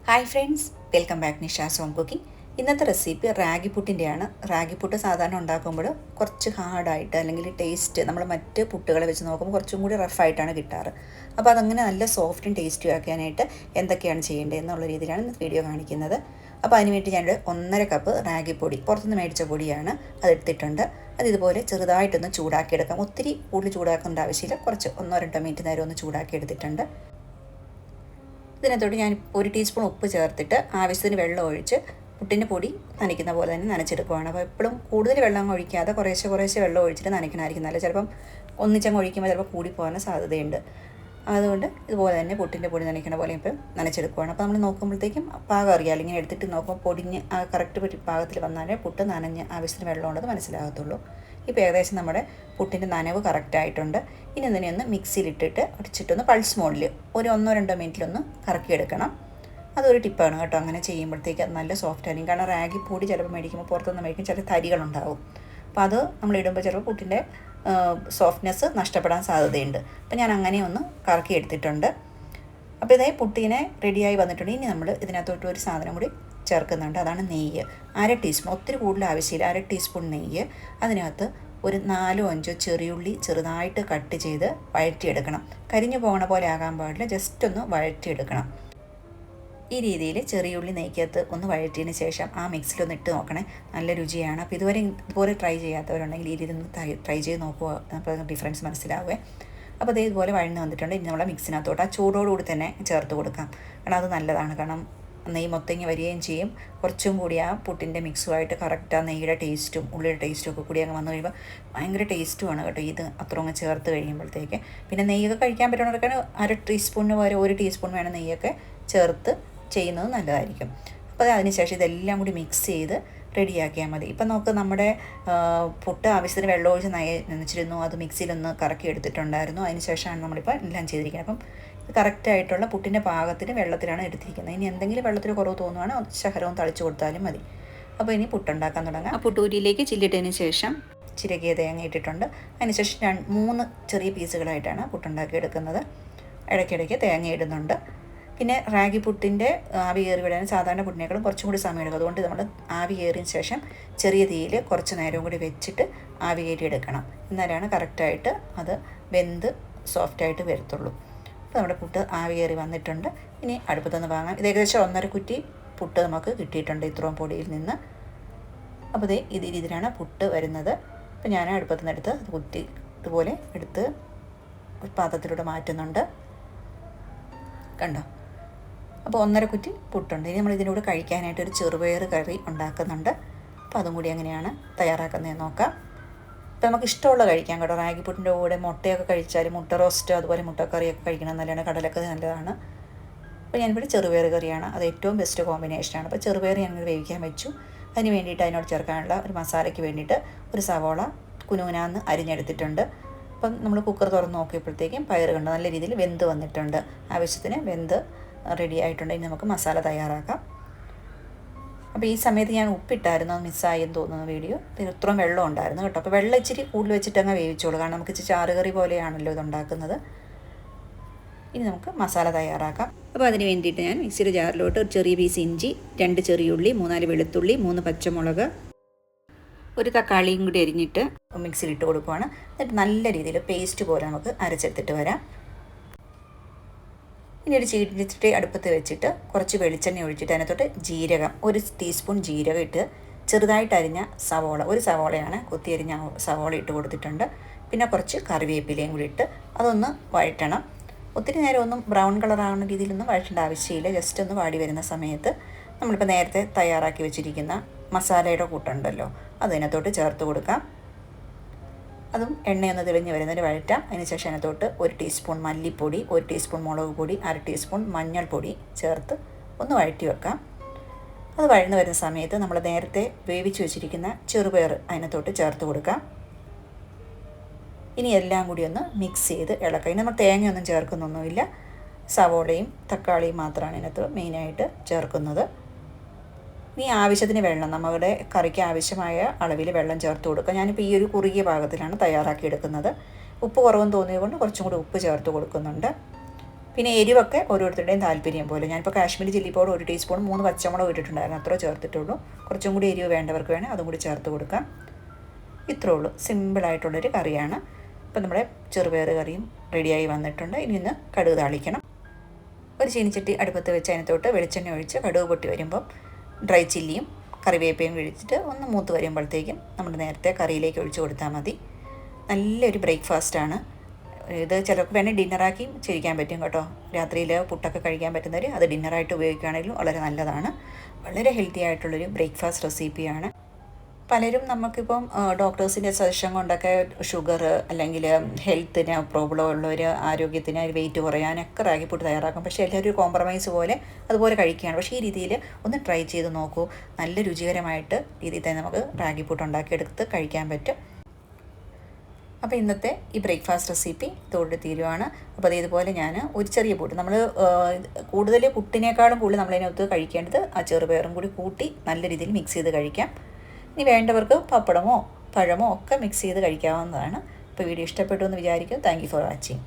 Hi friends, welcome back Nisha's home cooking. ഇന്നത്തെ recipe ragi പുട്ടിൻ്റെയാണ്. Ragi puttu സാധാരണ ഉണ്ടാക്കുമ്പോൾ കുറച്ച് ഹാർഡായിട്ട് അല്ലെങ്കിൽ ടേസ്റ്റ് നമ്മൾ മറ്റ് പുട്ടുകളെ വെച്ച് നോക്കുമ്പോൾ കുറച്ചും കൂടി റഫായിട്ടാണ് കിട്ടാറ്. അപ്പോൾ അതങ്ങനെ നല്ല സോഫ്റ്റും ടേസ്റ്റും ആക്കാനായിട്ട് എന്തൊക്കെയാണ് ചെയ്യേണ്ടത് എന്നുള്ള രീതിയിലാണ് ഇന്നത്തെ വീഡിയോ കാണിക്കുന്നത്. അപ്പോൾ അതിനുവേണ്ടി ഞാൻ 1.5 കപ്പ് റാഗി പൊടി പുറത്തുനിന്ന് മേടിച്ച പൊടിയാണ് അതെടുത്തിട്ടുണ്ട്. അത് ഇതുപോലെ ചെറുതായിട്ടൊന്ന് ചൂടാക്കിയെടുക്കാം. ഒത്തിരി കൂടുതൽ ചൂടാക്കേണ്ട ആവശ്യമില്ല, കുറച്ച് 1-2 മിനിറ്റ് നേരം ഒന്ന് ചൂടാക്കി എടുത്തിട്ടുണ്ട്. ഇതിനകത്തോട്ട് ഞാൻ 1 ടീസ്പൂൺ ഉപ്പ് ചേർത്തിട്ട് ആവശ്യത്തിന് വെള്ളം ഒഴിച്ച് പുട്ടിൻ്റെ പൊടി നനയ്ക്കുന്ന പോലെ തന്നെ നനച്ചെടുക്കുകയാണ്. അപ്പോൾ എപ്പോഴും കൂടുതൽ വെള്ളം ഒഴിക്കാതെ കുറേശ്ശെ വെള്ളം ഒഴിച്ചിട്ട് നനയ്ക്കണമായിരിക്കും നല്ല. ചിലപ്പം ഒന്നിച്ചങ്ങ് ഒഴിക്കുമ്പോൾ ചിലപ്പോൾ കൂടിപ്പോകാൻ സാധ്യതയുണ്ട്. അതുകൊണ്ട് ഇതുപോലെ തന്നെ പുട്ടിൻ്റെ പൊടി നനയ്ക്കണ പോലെ ഇപ്പം നനച്ചെടുക്കുകയാണ്. അപ്പോൾ നമ്മൾ നോക്കുമ്പോഴത്തേക്കും പാകം അറിയാമല്ലോ, ഇങ്ങനെ എടുത്തിട്ട് നോക്കുമ്പോൾ പൊടിഞ്ഞ് ആ കറക്റ്റ് പാകത്തിൽ വന്നാലേ പുട്ട് നനഞ്ഞ് ആവശ്യത്തിന് വെള്ളം ഉണ്ടെന്ന് മനസ്സിലാകത്തുള്ളൂ. ഇപ്പോൾ ഏകദേശം നമ്മുടെ പുട്ടിൻ്റെ നനവ് കറക്റ്റായിട്ടുണ്ട്. ഇനി ഇതിനെയൊന്ന് മിക്സിയിലിട്ടിട്ട് അടിച്ചിട്ടൊന്ന് പൾസ് മോഡിൽ ഒരു 1-2 മിനിറ്റിലൊന്ന് കറക്കിയെടുക്കണം. അതൊരു ടിപ്പാണ് കേട്ടോ. അങ്ങനെ ചെയ്യുമ്പോഴത്തേക്ക് അത് നല്ല സോഫ്റ്റ് ആയിരിക്കും. കാരണം റാഗി പൊടി ചിലപ്പോൾ മേടിക്കുമ്പോൾ പുറത്തുനിന്ന് മേടിക്കും ചില തരികളുണ്ടാവും. അപ്പോൾ അത് നമ്മൾ ഇടുമ്പോൾ ചിലപ്പോൾ പുട്ടിൻ്റെ സോഫ്റ്റ്നെസ് നഷ്ടപ്പെടാൻ സാധ്യതയുണ്ട്. അപ്പോൾ ഞാൻ അങ്ങനെ ഒന്ന് കറക്കി എടുത്തിട്ടുണ്ട്. അപ്പോൾ ഇതേ പുട്ടിനെ റെഡിയായി വന്നിട്ടുണ്ട്. ഇനി നമ്മൾ ഇതിനകത്തോട്ട് ഒരു സാധനം കൂടി ചേർക്കുന്നുണ്ട്, അതാണ് നെയ്യ്. 1/2 ടീസ്പൂൺ, ഒത്തിരി കൂടുതൽ ആവശ്യമില്ല, 1/2 ടീസ്പൂൺ നെയ്യ്. അതിനകത്ത് ഒരു 4-5 ചെറിയുള്ളി ചെറുതായിട്ട് കട്ട് ചെയ്ത് വഴറ്റിയെടുക്കണം. കരിഞ്ഞു പോകണ പോലെ ആകാൻ പാടില്ല, ജസ്റ്റ് ഒന്ന് വഴറ്റിയെടുക്കണം. ഈ രീതിയിൽ ചെറിയുള്ളി നെയ്ക്കകത്ത് ഒന്ന് വഴറ്റിയതിന് ശേഷം ആ മിക്സിലൊന്ന് ഇട്ട് നോക്കണേ, നല്ല രുചിയാണ്. അപ്പോൾ ഇതുപോലെ ട്രൈ ചെയ്യാത്തവരുണ്ടെങ്കിൽ ഈ രീതിയിൽ ഒന്ന് ട്രൈ ചെയ്ത് നോക്കുക, അപ്പോൾ ഡിഫറൻസ് മനസ്സിലാവുക. അപ്പോൾ ഇതുപോലെ വഴന്ന് വന്നിട്ടുണ്ട്. ഇനി നമ്മളെ മിക്സിനകത്തോട്ട് ആ ചൂടോടുകൂടി തന്നെ ചേർത്ത് കൊടുക്കാം. കാരണം അത് നല്ലതാണ്. കാരണം നെയ്യ് മൊത്തങ്ങി വരികയും ചെയ്യും. കുറച്ചും കൂടി ആ പുട്ടിൻ്റെ മിക്സുമായിട്ട് കറക്റ്റ് ആ നെയ്യുടെ ടേസ്റ്റും ഉള്ളിയുടെ ടേസ്റ്റും ഒക്കെ കൂടി അങ്ങ് വന്നു കഴിയുമ്പോൾ ഭയങ്കര ടേസ്റ്റുമാണ് കേട്ടോ ഇത് അത്ര അങ്ങ് ചേർത്ത് കഴിയുമ്പോഴത്തേക്ക്. പിന്നെ നെയ്യൊക്കെ കഴിക്കാൻ പറ്റുന്നവർക്കാണ് 1/2 ടീസ്പൂണിന് പകരം 1 ടീസ്പൂൺ വേണം നെയ്യൊക്കെ ചേർത്ത് ചെയ്യുന്നത് നല്ലതായിരിക്കും. അപ്പോൾ അതിനുശേഷം ഇതെല്ലാം കൂടി മിക്സ് ചെയ്ത് റെഡിയാക്കിയാൽ മതി. ഇപ്പം നമുക്ക് നമ്മുടെ പുട്ട് ആവശ്യത്തിന് വെള്ളം ഒഴിച്ച് നനച്ചിരുന്നു, അത് മിക്സിയിലൊന്ന് കറക്കി എടുത്തിട്ടുണ്ടായിരുന്നു. അതിന് ശേഷമാണ് നമ്മളിപ്പോൾ എല്ലാം ചെയ്തിരിക്കുന്നത്. അപ്പം ഇത് കറക്റ്റായിട്ടുള്ള പുട്ടിൻ്റെ പാകത്തിന് വെള്ളത്തിലാണ് എടുത്തിരിക്കുന്നത്. ഇനി എന്തെങ്കിലും വെള്ളത്തിൽ കുറവ് തോന്നുവാണ് ശകലവും തളിച്ചു കൊടുത്താലും മതി. അപ്പോൾ ഇനി പുട്ടുണ്ടാക്കാൻ തുടങ്ങാം. ആ പുട്ടുപൊടിയിലേക്ക് ചില്ലിട്ടതിന് ശേഷം ചിരകിയ തേങ്ങ ഇട്ടിട്ടുണ്ട്. അതിനുശേഷം 3 ചെറിയ പീസുകളായിട്ടാണ് പുട്ടുണ്ടാക്കി എടുക്കുന്നത്. ഇടയ്ക്കിടയ്ക്ക് തേങ്ങ ഇടുന്നുണ്ട്. പിന്നെ റാഗി പുട്ടിൻ്റെ ആവി കയറി വിടാൻ സാധാരണ പുട്ടിനേക്കാളും കുറച്ചും കൂടി സമയം എടുക്കും. അതുകൊണ്ട് നമ്മൾ ആവി കയറിയതിന് ശേഷം ചെറിയ തീയിൽ കുറച്ച് നേരവും കൂടി വെച്ചിട്ട് ആവി കയറി എടുക്കണം. എന്നാലാണ് കറക്റ്റായിട്ട് അത് വെന്ത് സോഫ്റ്റായിട്ട് വരത്തുള്ളൂ. അപ്പോൾ നമ്മുടെ പുട്ട് ആവി കയറി വന്നിട്ടുണ്ട്. ഇനി അടുപ്പത്തുനിന്ന് വാങ്ങാം. ഇത് ഏകദേശം 1.5 കുറ്റി പുട്ട് നമുക്ക് കിട്ടിയിട്ടുണ്ട് ഇത്രയും പൊടിയിൽ നിന്ന്. അപ്പോൾ ഇത് രീതിയിലാണ് പുട്ട് വരുന്നത്. അപ്പോൾ ഞാൻ അടുപ്പത്തുനിന്ന് എടുത്ത് കുറ്റി ഇതുപോലെ എടുത്ത് പാത്രത്തിലൂടെ മാറ്റുന്നുണ്ട്. കണ്ടോ? അപ്പോൾ 1.5 കുറ്റി പുട്ടുണ്ട്. ഇനി നമ്മൾ ഇതിനൂടെ കഴിക്കാനായിട്ട് ഒരു ചെറുപയർ കറി ഉണ്ടാക്കുന്നുണ്ട്. അപ്പോൾ അതും കൂടി എങ്ങനെയാണ് തയ്യാറാക്കുന്നതെന്ന് നോക്കാം. അപ്പോൾ നമുക്ക് ഇഷ്ടമുള്ള കഴിക്കാം കേട്ടോ. റാഗി പുട്ടിൻ്റെ കൂടെ മുട്ടയൊക്കെ കഴിച്ചാൽ മുട്ട റോസ്റ്റ് അതുപോലെ മുട്ടക്കറിയൊക്കെ കഴിക്കണം നല്ലതാണ്. കടലക്കറി നല്ലതാണ്. അപ്പോൾ ഞാനിവിടെ ചെറുപയർ കറിയാണ്, അത് ഏറ്റവും ബെസ്റ്റ് കോമ്പിനേഷനാണ്. അപ്പോൾ ചെറുപയർ ഞാനിവിടെ വേവിക്കാൻ വെച്ചു. അതിന് വേണ്ടിയിട്ട് അതിനോട് ചേർക്കാനുള്ള ഒരു മസാലയ്ക്ക് വേണ്ടിയിട്ട് ഒരു സവോള കുനുകുനാന്ന് അരിഞ്ഞെടുത്തിട്ടുണ്ട്. അപ്പം നമ്മൾ കുക്കർ തുറന്ന് നോക്കിയപ്പോഴത്തേക്കും പയർ കണ്ട് നല്ല രീതിയിൽ വെന്ത് വന്നിട്ടുണ്ട്. ആവശ്യത്തിന് വെന്ത് റെഡി ആയിട്ടുണ്ട്. ഇനി നമുക്ക് മസാല തയ്യാറാക്കാം. അപ്പോൾ ഈ സമയത്ത് ഞാൻ ഉപ്പിട്ടായിരുന്നു, അത് മിസ്സായെന്ന് തോന്നുന്നു വീഡിയോ. ഇത്രയും വെള്ളം ഉണ്ടായിരുന്നു കേട്ടോ. അപ്പോൾ വെള്ളം ഇച്ചിരി കൂടുതൽ വെച്ചിട്ട് അങ്ങ് വേവിച്ചോളൂ, കാരണം നമുക്ക് ഇച്ചിരി ചാറുകറി പോലെയാണല്ലോ ഇതുണ്ടാക്കുന്നത്. ഇനി നമുക്ക് മസാല തയ്യാറാക്കാം. അപ്പോൾ അതിന് വേണ്ടിയിട്ട് ഞാൻ മിക്സിയുടെ ജാറിലോട്ട് ഒരു ചെറിയ പീസ് ഇഞ്ചി, 2 ചെറിയുള്ളി, 3-4 വെളുത്തുള്ളി, 3 പച്ചമുളക്, ഒരു തക്കാളിയും കൂടി അരിഞ്ഞിട്ട് മിക്സിയിലിട്ട് കൊടുക്കുവാണ്. എന്നിട്ട് നല്ല രീതിയിൽ പേസ്റ്റ് പോലെ നമുക്ക് അരച്ചെടുത്തിട്ട് വരാം. ഇനി ഒരു ചീനിച്ചിട്ട് അടുപ്പത്ത് വെച്ചിട്ട് കുറച്ച് വെളിച്ചെണ്ണ ഒഴിച്ചിട്ട് അതിനകത്തോട്ട് ജീരകം, 1 ടീസ്പൂൺ ജീരകം ഇട്ട് ചെറുതായിട്ട് അരിഞ്ഞ സവോള, ഒരു സവോളയാണ് കൊത്തിയരിഞ്ഞ സവോള ഇട്ട് കൊടുത്തിട്ടുണ്ട്. പിന്നെ കുറച്ച് കറിവേപ്പിലയും കൂടി ഇട്ട് അതൊന്ന് വഴറ്റണം. ഒത്തിരി നേരം ഒന്നും ബ്രൗൺ കളറാകുന്ന രീതിയിലൊന്നും വഴറ്റേണ്ട ആവശ്യമില്ല. ജസ്റ്റ് ഒന്ന് വാടി വരുന്ന സമയത്ത് നമ്മളിപ്പോൾ നേരത്തെ തയ്യാറാക്കി വെച്ചിരിക്കുന്ന മസാലയുടെ കൂട്ടുണ്ടല്ലോ അതിനകത്തോട്ട് ചേർത്ത് കൊടുക്കാം. അതും എണ്ണയൊന്ന് തെളിഞ്ഞ് വരുന്നതിന് വഴറ്റാം. അതിനുശേഷം അതിനകത്തോട്ട് 1 ടീസ്പൂൺ മല്ലിപ്പൊടി, 1 ടീസ്പൂൺ മുളക് പൊടി, 1/2 ടീസ്പൂൺ മഞ്ഞൾപ്പൊടി ചേർത്ത് ഒന്ന് വഴറ്റി വെക്കാം. അത് വഴന്ന് വരുന്ന സമയത്ത് നമ്മൾ നേരത്തെ വേവിച്ച് വെച്ചിരിക്കുന്ന ചെറുപയർ അതിനകത്തോട്ട് ചേർത്ത് കൊടുക്കാം. ഇനി എല്ലാം കൂടി ഒന്ന് മിക്സ് ചെയ്ത് ഇളക്കാം. ഇനി നമ്മൾ തേങ്ങയൊന്നും ചേർക്കുന്നൊന്നുമില്ല, സവോളയും തക്കാളിയും മാത്രമാണ് ഇതിനകത്ത് മെയിനായിട്ട് ചേർക്കുന്നത്. ഇനി ആവശ്യത്തിന് വെള്ളം, നമ്മുടെ കറിക്ക് ആവശ്യമായ അളവിൽ വെള്ളം ചേർത്ത് കൊടുക്കുക. ഞാനിപ്പോൾ ഈ ഒരു കുറുകിയ പാകത്തിലാണ് തയ്യാറാക്കി എടുക്കുന്നത്. ഉപ്പ് കുറവെന്ന് തോന്നിയത് കൊണ്ട് കുറച്ചും കൂടി ഉപ്പ് ചേർത്ത് കൊടുക്കുന്നുണ്ട്. പിന്നെ എരിവൊക്കെ ഓരോരുത്തരുടെയും താല്പര്യം പോലെ. ഞാനിപ്പോൾ കാശ്മീരി ചില്ലി പൗഡർ 1 ടീസ്പൂൺ 3 പച്ചമുളക് ഇട്ടിട്ടുണ്ടായിരുന്നു, അത്ര ചേർത്തിട്ടുള്ളൂ. കുറച്ചും കൂടി എരിവ് വേണ്ടവർക്ക് വേണേൽ അതും കൂടി ചേർത്ത് കൊടുക്കാം. ഇത്രേ ഉള്ളൂ, സിമ്പിളായിട്ടുള്ളൊരു കറിയാണ്. അപ്പോൾ നമ്മുടെ ചെറുപയർ കറിയും റെഡിയായി വന്നിട്ടുണ്ട്. ഇനി ഒന്ന് കടുക് താളിക്കണം. ഒരു ചീനിച്ചട്ടി അടുപ്പത്ത് വെച്ച് അതിനകത്തോട്ട് വെളിച്ചെണ്ണ ഒഴിച്ച് കടുക് പൊട്ടി വരുമ്പം ഡ്രൈ ചില്ലിയും കറിവേപ്പയും കഴിച്ചിട്ട് ഒന്ന് മൂത്ത് വരുമ്പോഴത്തേക്കും നമ്മൾ നേരത്തെ കറിയിലേക്ക് ഒഴിച്ച് കൊടുത്താൽ മതി. നല്ലൊരു ബ്രേക്ക്ഫാസ്റ്റാണ് ഇത്. ചിലർക്ക് വേണേൽ ഡിന്നറാക്കി ചെയ്യിക്കാൻ പറ്റും കേട്ടോ. രാത്രിയിൽ പുട്ടൊക്കെ കഴിക്കാൻ പറ്റുന്നവർ അത് ഡിന്നറായിട്ട് ഉപയോഗിക്കുകയാണെങ്കിലും വളരെ നല്ലതാണ്. വളരെ ഹെൽത്തി ആയിട്ടുള്ളൊരു ബ്രേക്ക്ഫാസ്റ്റ് റെസിപ്പിയാണ്. പലരും നമുക്കിപ്പം ഡോക്ടേഴ്സിൻ്റെ സജഷൻ കൊണ്ടൊക്കെ ഷുഗർ അല്ലെങ്കിൽ ഹെൽത്തിന് പ്രോബ്ലം ഉള്ളവർ ആരോഗ്യത്തിന് വെയിറ്റ് കുറയാനൊക്കെ റാഗിപ്പുട്ട് തയ്യാറാക്കും. പക്ഷേ എല്ലാവരും കോംപ്രമൈസ് പോലെ അതുപോലെ കഴിക്കുകയാണ്. പക്ഷേ ഈ രീതിയിൽ ഒന്ന് ട്രൈ ചെയ്ത് നോക്കൂ. നല്ല രുചികരമായിട്ട് രീതിയിൽ തന്നെ നമുക്ക് റാഗിപ്പുട്ട് ഉണ്ടാക്കിയെടുത്ത് കഴിക്കാൻ പറ്റും. അപ്പോൾ ഇന്നത്തെ ഈ ബ്രേക്ക്ഫാസ്റ്റ് റെസിപ്പി ഇതോടെ തീരുവാണ്. അപ്പോൾ അത് ഇതുപോലെ ഞാൻ ഒരു ചെറിയ പുട്ട്, നമ്മൾ കൂടുതൽ പുട്ടിനേക്കാളും കൂടുതൽ നമ്മളതിനകത്ത് കഴിക്കേണ്ടത് ആ ചെറുപയറും കൂടി കൂട്ടി നല്ല രീതിയിൽ മിക്സ് ചെയ്ത് കഴിക്കാം. ഇനി വേണ്ടവർക്ക് പപ്പടമോ പഴമോ ഒക്കെ മിക്സ് ചെയ്ത് കഴിക്കാവുന്നതാണ്. അപ്പോൾ വീഡിയോ ഇഷ്ടപ്പെട്ടു എന്ന് വിചാരിക്കും. Thank you for watching.